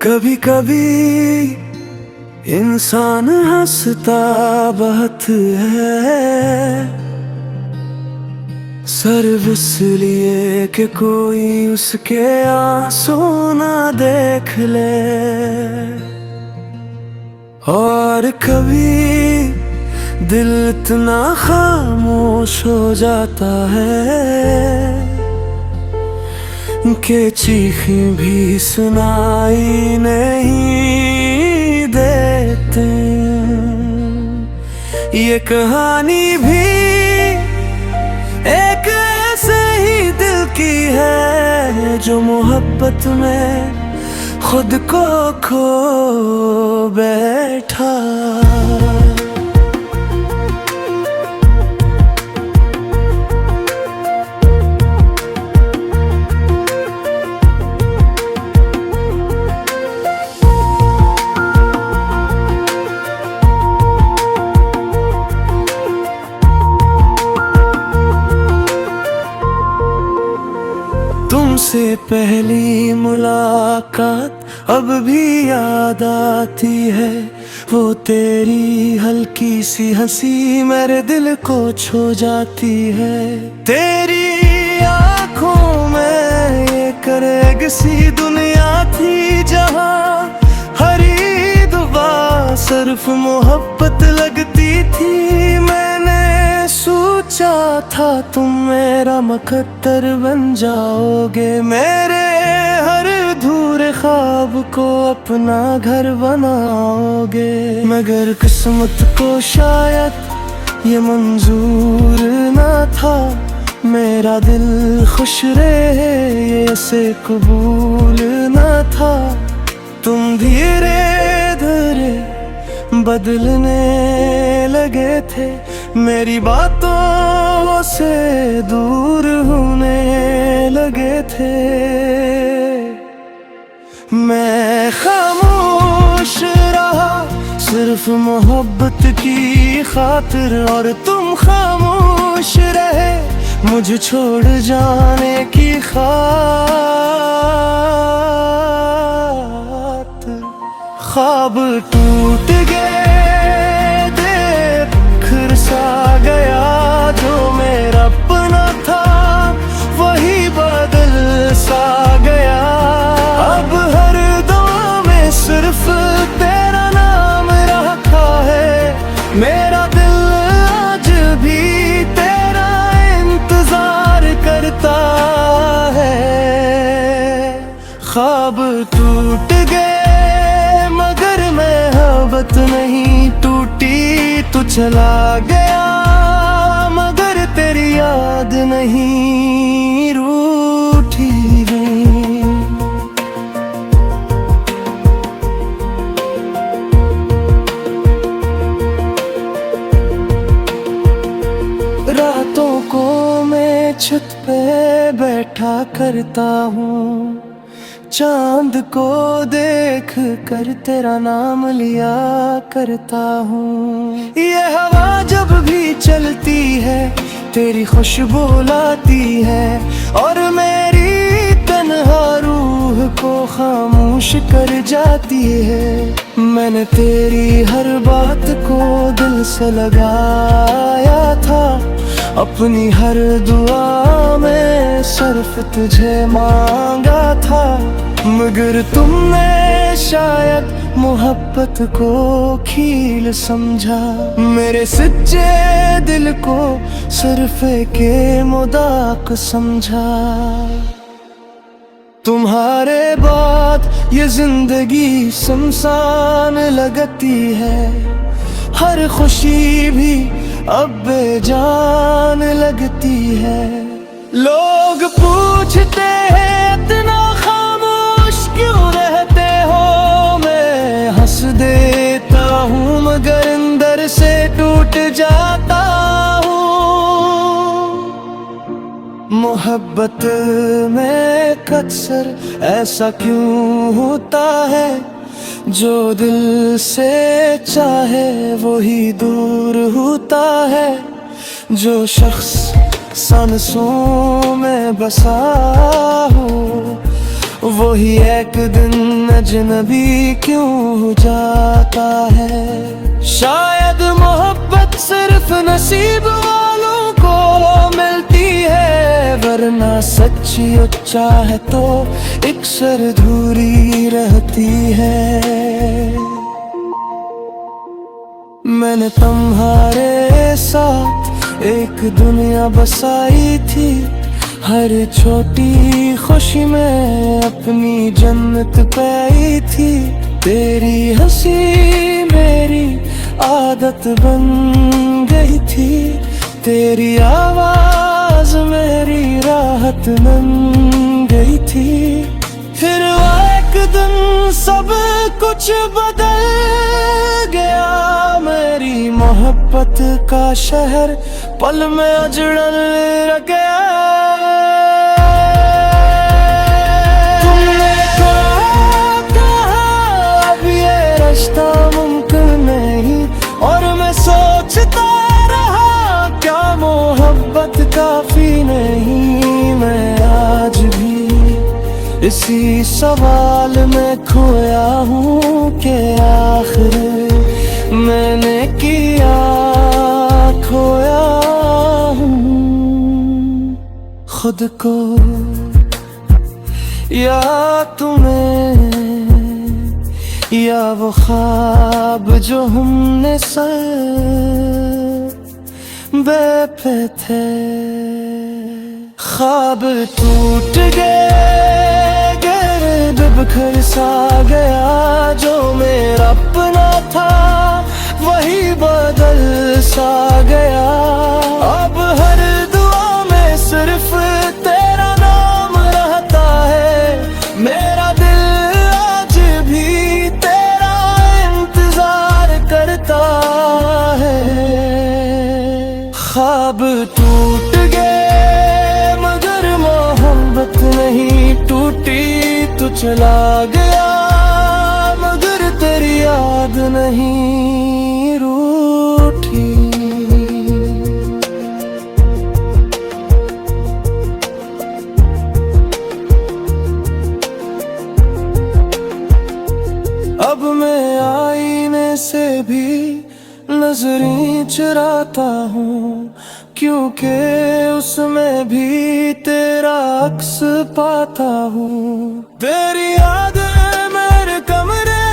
कभी कभी इंसान हंसता बहुत है, सिर्फ इसलिए कि कोई उसके आंसू ना देख ले। और कभी दिल इतना खामोश हो जाता है कि चीखें भी सुनाई नहीं देते। ये कहानी भी एक ऐसे ही दिल की है जो मोहब्बत में खुद को खो बैठा। तुमसे पहली मुलाकात अब भी याद आती है। वो तेरी हल्की सी हंसी मेरे दिल को छू जाती है। तेरी आंखों में एक रेग सी दुनिया थी जहां हर एक दुआ सिर्फ मोहब्बत लगती थी। मैंने सोचा था तुम मेरा मुकद्दर बन जाओगे, मेरे हर अधूरे ख्वाब को अपना घर बनाओगे। मगर किस्मत को शायद ये मंजूर ना था, मेरा दिल खुश रहे ये से कबूल ना था। तुम धीरे धीरे बदलने लगे थे, मेरी बातों से दूर होने लगे थे। मैं खामोश रहा सिर्फ मोहब्बत की खातिर, और तुम खामोश रहे मुझे छोड़ जाने की खातिर। ख्वाब टूट गए, सा गया जो मेरा अपना था वही बदल सा गया। अब हर दुआ में सिर्फ तेरा नाम रखा है, मेरा दिल आज भी तेरा इंतजार करता है। ख्वाब टूट गए मगर मोहब्बत नहीं टूटी। तू चला गया मगर तेरी याद नहीं रूठी गई। रातों को मैं छत पे बैठा करता हूँ, चांद को देख कर तेरा नाम लिया करता हूँ। ये हवा जब भी चलती है तेरी खुशबू लाती है, और मेरी तन्हा रूह को खामोश कर जाती है। मैंने तेरी हर बात को दिल से लगाया था, अपनी हर दुआ में सिर्फ तुझे मांगा था। मगर तुमने शायद मोहब्बत को खील समझा, मेरे सच्चे दिल को सिर्फ के मजाक समझा। तुम्हारे बाद ये जिंदगी सुनसान लगती है, हर खुशी भी अब बेजान लगती है। लोग पूछते हैं इतना खामोश क्यों रहते हो, मैं हंस देता हूँ मगर अंदर से टूट जाता हूँ। मोहब्बत में अक्सर ऐसा क्यों होता है, जो दिल से चाहे वो ही दूर होता है। जो शख्स सांसों में बसा हो वही एक दिन अजनबी क्यों हो जाता है। शायद मोहब्बत सिर्फ नसीब वालों को मिलती है, वरना सच्ची चाहे तो एक सर अधूरी रहती है। मैंने तुम्हारे साथ एक दुनिया बसाई थी, हर छोटी खुशी में अपनी जन्नत पाई थी। तेरी हंसी मेरी आदत बन गई थी, तेरी आवाज मेरी राहत बन गई थी। फिर वो एक दिन सब कुछ बदल गया, मेरी मोहब्बत का शहर पल में उजड़ गया। तुमने कहा अब ये रिश्ता मुमकिन नहीं, और मैं सोचता रहा क्या मोहब्बत काफी नहीं। मैं आज भी इसी सवाल में खोया हूँ कि आखिर मैंने किया खोया हूँ खुद को या तुम्हें, या वो ख्वाब जो हमने सर पे थे। ख्वाब टूट गए, गिर्द बिखर सा गया, जो मेरा अपना था वही बदल सा गया। अब हर दुआ में सिर्फ तेरा नाम रहता है, मेरा दिल आज भी तेरा इंतजार करता है। ख्वाब टूट गए मगर मोहब्बत नहीं टूटी, तू चला गया मगर तेरी याद नहीं रूठी। अब मैं आईने से भी नजरें चुराता हूँ, क्योंकि उसमें भी तेरा अक्स पाता हूँ। तेरी यादें मेरे कमरे